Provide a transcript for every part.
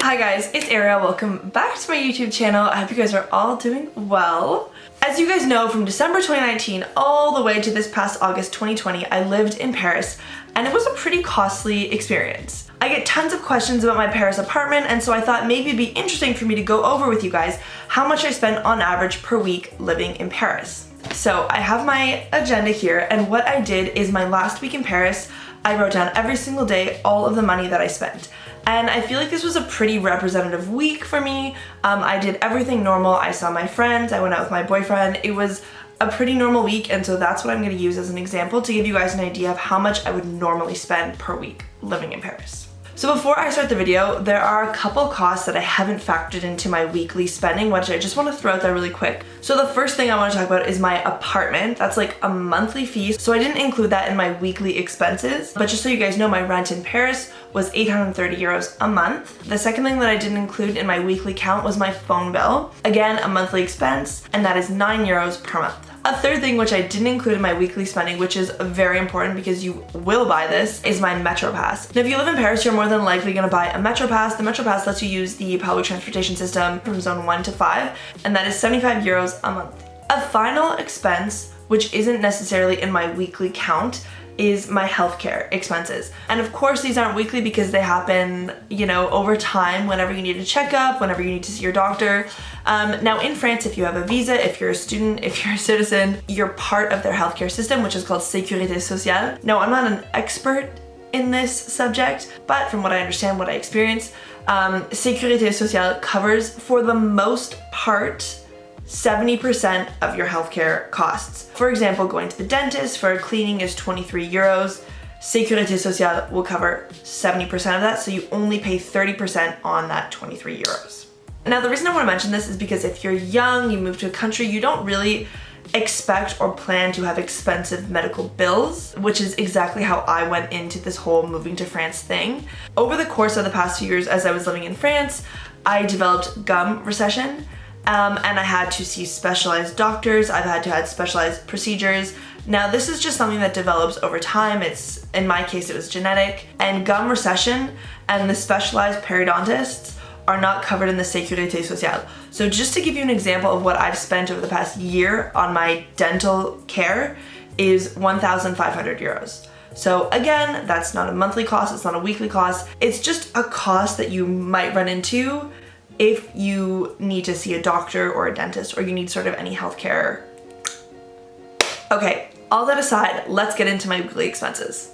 Hi guys, it's Arielle. Welcome back to my YouTube channel. I hope you guys are all doing well. As you guys know, from December 2019 all the way to this past August 2020, I lived in Paris and it was a pretty costly experience. I get tons of questions about my Paris apartment, and so I thought maybe it'd be interesting for me to go over with you guys how much I spent on average per week living in Paris. So I have my agenda here, and what I did is my last week in Paris, I wrote down every single day all of the money that I spent. And I feel like this was a pretty representative week for me. I did everything normal. I saw my friends, I went out with my boyfriend. It was a pretty normal week, and so that's what I'm gonna use as an example to give you guys an idea of how much I would normally spend per week living in Paris. So before I start the video, there are a couple costs that I haven't factored into my weekly spending, which I just want to throw out there really quick. So the first thing I want to talk about is my apartment. That's like a monthly fee. So I didn't include that in my weekly expenses, but just so you guys know, my rent in Paris was 830 euros a month. The second thing that I didn't include in my weekly count was my phone bill. Again, a monthly expense, and that is 9 euros per month. A third thing which I didn't include in my weekly spending, which is very important because you will buy this, is my Metropass. Now if you live in Paris, you're more than likely gonna buy a Metropass. The Metropass lets you use the public transportation system from zone 1 to 5, and that is 75 euros a month. A final expense, which isn't necessarily in my weekly count, is my healthcare expenses. And of course these aren't weekly because they happen, over time, whenever you need a checkup, whenever you need to see your doctor. Now in France, if you have a visa, if you're a student, if you're a citizen, you're part of their healthcare system, which is called Sécurité Sociale. Now I'm not an expert in this subject, but from what I understand, what I experience, Sécurité Sociale covers, for the most part, 70% of your healthcare costs. For example, going to the dentist for a cleaning is 23 euros. Sécurité Sociale will cover 70% of that, so you only pay 30% on that 23 euros. Now, the reason I want to mention this is because if you're young, you move to a country, you don't really expect or plan to have expensive medical bills, which is exactly how I went into this whole moving to France thing. Over the course of the past 2 years as I was living in France, I developed gum recession. And I had to see specialized doctors. I've had to have specialized procedures. Now this is just something that develops over time. In my case, it was genetic, and gum recession and the specialized periodontists are not covered in the Sécurité Sociale. So just to give you an example of what I've spent over the past year on my dental care is 1,500 euros. So again, that's not a monthly cost, it's not a weekly cost. It's just a cost that you might run into if you need to see a doctor or a dentist, or you need sort of any healthcare. Okay, all that aside, let's get into my weekly expenses.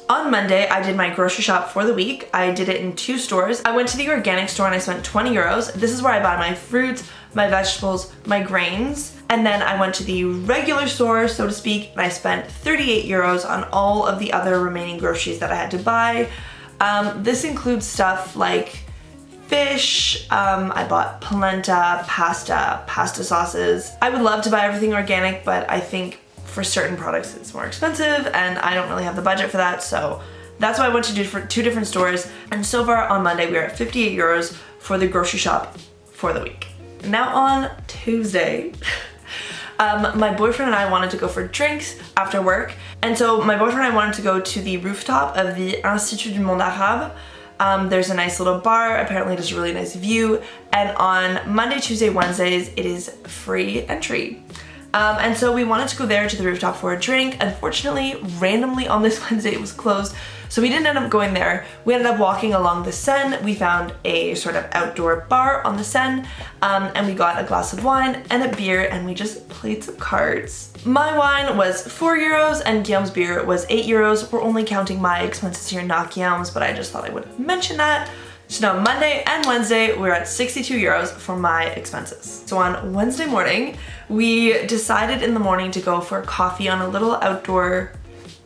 On Monday, I did my grocery shop for the week. I did it in 2 stores. I went to the organic store and I spent 20 euros. This is where I buy my fruits, my vegetables, my grains. And then I went to the regular store, so to speak, and I spent 38 euros on all of the other remaining groceries that I had to buy. This includes stuff like fish, I bought polenta, pasta sauces. I would love to buy everything organic, but I think for certain products it's more expensive and I don't really have the budget for that, so that's why I went to 2 different stores. And so far on Monday we are at 58 euros for the grocery shop for the week. Now on Tuesday, my boyfriend and I wanted to go for drinks after work, and so my boyfriend and I wanted to go to the rooftop of the Institut du Monde Arabe. There's a nice little bar, apparently it has a really nice view, and on Monday, Tuesday, Wednesdays, it is free entry. And so we wanted to go there to the rooftop for a drink. Unfortunately, randomly on this Wednesday, it was closed, so we didn't end up going there. We ended up walking along the Seine. We found a sort of outdoor bar on the Seine, and we got a glass of wine and a beer, and we just played some cards. My wine was 4 euros and Guillaume's beer was 8 euros. We're only counting my expenses here, not Guillaume's, but I just thought I would mention that. So now Monday and Wednesday, we're at 62 euros for my expenses. So on Wednesday morning, we decided in the morning to go for coffee on a little outdoor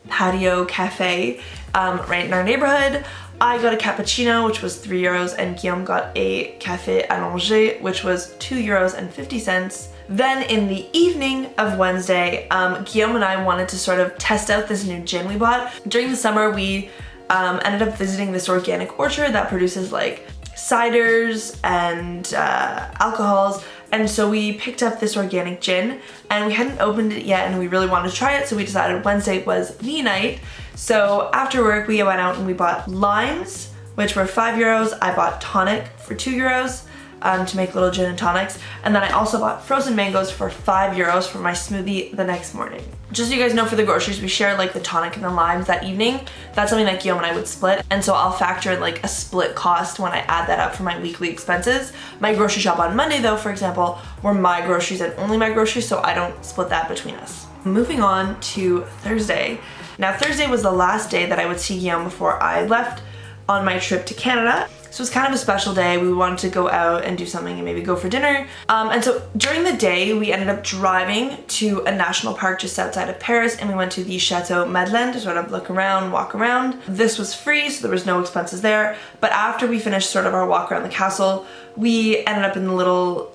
patio cafe right in our neighborhood. I got a cappuccino, which was 3 euros, and Guillaume got a café allongé, which was 2 euros and 50 cents. Then in the evening of Wednesday, Guillaume and I wanted to sort of test out this new gin we bought. During the summer, we ended up visiting this organic orchard that produces like ciders and alcohols, and so we picked up this organic gin and we hadn't opened it yet and we really wanted to try it, so we decided Wednesday was the night. So after work we went out and we bought limes, which were 5 euros. I bought tonic for 2 euros. To make little gin and tonics, and then I also bought frozen mangoes for 5 euros for my smoothie the next morning. Just so you guys know, for the groceries, we share like the tonic and the limes that evening. That's something that Guillaume and I would split, and so I'll factor in like a split cost when I add that up for my weekly expenses. My grocery shop on Monday though, for example, were my groceries and only my groceries, so I don't split that between us. Moving on to Thursday. Now Thursday was the last day that I would see Guillaume before I left on my trip to Canada. So it was kind of a special day. We wanted to go out and do something and maybe go for dinner. And so during the day, we ended up driving to a national park just outside of Paris, and we went to the Chateau Madeleine to sort of look around, walk around. This was free, so there was no expenses there. But after we finished sort of our walk around the castle, we ended up in the little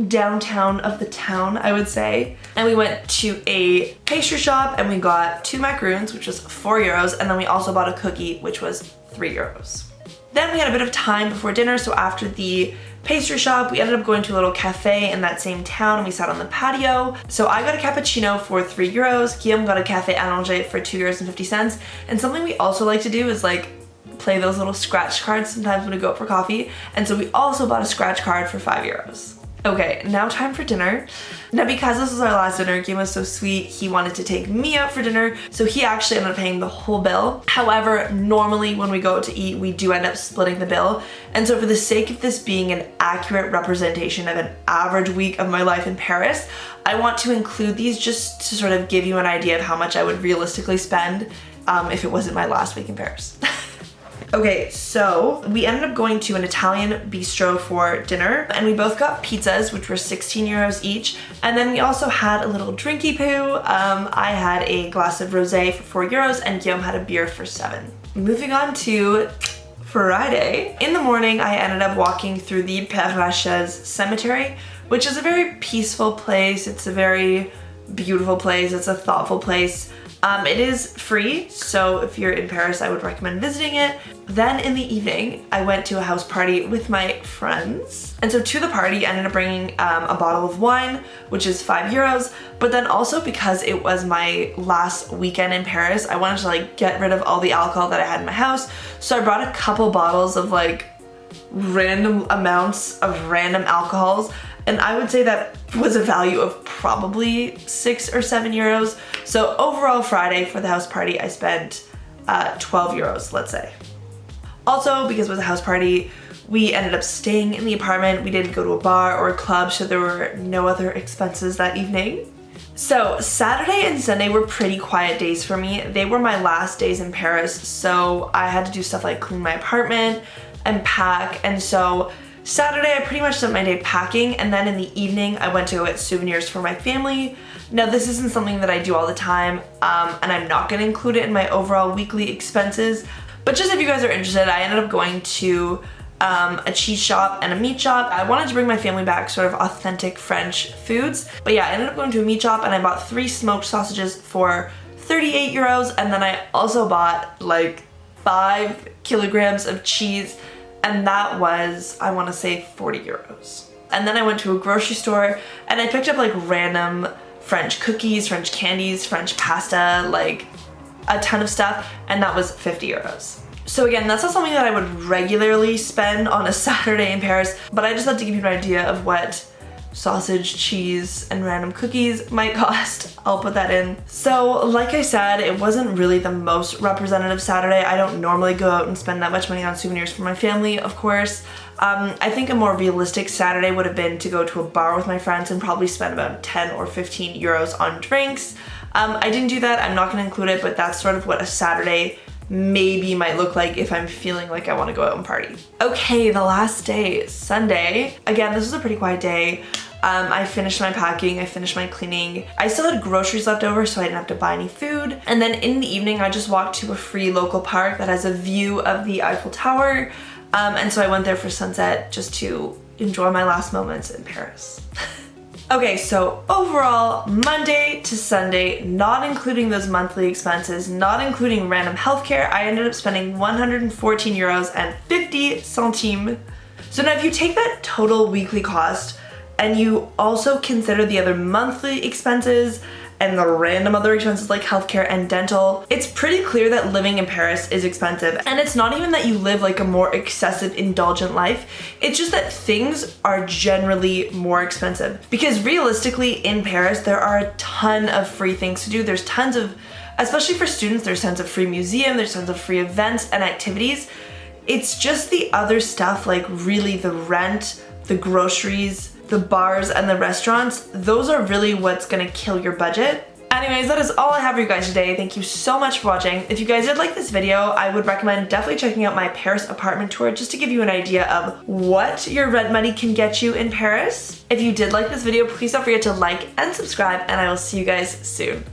downtown of the town, I would say. And we went to a pastry shop and we got 2 macaroons, which was 4 euros. And then we also bought a cookie, which was 3 euros. Then we had a bit of time before dinner, so after the pastry shop, we ended up going to a little cafe in that same town and we sat on the patio. So I got a cappuccino for 3 euros, Guillaume got a cafe allongé for 2.50 euros. And something we also like to do is like play those little scratch cards sometimes when we go out for coffee. And so we also bought a scratch card for 5 euros. Okay, now time for dinner. Now because this was our last dinner, Guillaume was so sweet, he wanted to take me out for dinner, so he actually ended up paying the whole bill. However, normally when we go out to eat, we do end up splitting the bill. And so for the sake of this being an accurate representation of an average week of my life in Paris, I want to include these just to sort of give you an idea of how much I would realistically spend if it wasn't my last week in Paris. Okay, so we ended up going to an Italian bistro for dinner, and we both got pizzas, which were 16 euros each. And then we also had a little drinky poo. I had a glass of rosé for 4 euros and Guillaume had a beer for 7. Moving on to Friday. In the morning, I ended up walking through the Père Lachaise cemetery, which is a very peaceful place. It's a very beautiful place. It's a thoughtful place. It is free, so if you're in Paris, I would recommend visiting it. Then in the evening, I went to a house party with my friends. And so to the party, I ended up bringing a bottle of wine, which is 5 euros. But then also because it was my last weekend in Paris, I wanted to like get rid of all the alcohol that I had in my house. So I brought a couple bottles of like random amounts of random alcohols. And I would say that was a value of probably 6 or 7 euros. So overall Friday for the house party, I spent 12 euros, let's say. Also, because it was a house party, we ended up staying in the apartment. We didn't go to a bar or a club, so there were no other expenses that evening. So Saturday and Sunday were pretty quiet days for me. They were my last days in Paris, so I had to do stuff like clean my apartment and pack. And so Saturday, I pretty much spent my day packing, and then in the evening, I went to go get souvenirs for my family. Now, this isn't something that I do all the time, and I'm not gonna include it in my overall weekly expenses, but just if you guys are interested, I ended up going to a cheese shop and a meat shop. I wanted to bring my family back sort of authentic French foods, but yeah, I ended up going to a meat shop and I bought 3 smoked sausages for 38 euros, and then I also bought like 5 kilograms of cheese, and that was, I want to say, 40 euros. And then I went to a grocery store and I picked up like random French cookies, French candies, French pasta, like a ton of stuff, and that was 50 euros. So again, that's not something that I would regularly spend on a Saturday in Paris, but I just had to give you an idea of what sausage, cheese, and random cookies might cost. I'll put that in. So like I said, it wasn't really the most representative Saturday. I don't normally go out and spend that much money on souvenirs for my family, of course. I think a more realistic Saturday would have been to go to a bar with my friends and probably spend about 10 or 15 euros on drinks. I didn't do that, I'm not gonna include it, but that's sort of what a Saturday maybe might look like if I'm feeling like I want to go out and party. Okay, the last day, Sunday. Again, this was a pretty quiet day. I finished my packing, I finished my cleaning. I still had groceries left over, so I didn't have to buy any food. And then in the evening, I just walked to a free local park that has a view of the Eiffel Tower. And so I went there for sunset just to enjoy my last moments in Paris. Okay, so overall, Monday to Sunday, not including those monthly expenses, not including random healthcare, I ended up spending 114 euros and 50 centimes. So now if you take that total weekly cost and you also consider the other monthly expenses and the random other expenses like healthcare and dental. It's pretty clear that living in Paris is expensive, and it's not even that you live like a more excessive, indulgent life. It's just that things are generally more expensive, because realistically in Paris there are a ton of free things to do. There's tons of, especially for students, there's tons of free museum, there's tons of free events and activities. It's just the other stuff, like really the rent, the groceries, the bars and the restaurants, those are really what's gonna kill your budget. Anyways, that is all I have for you guys today. Thank you so much for watching. If you guys did like this video, I would recommend definitely checking out my Paris apartment tour just to give you an idea of what your rent money can get you in Paris. If you did like this video, please don't forget to like and subscribe, and I will see you guys soon.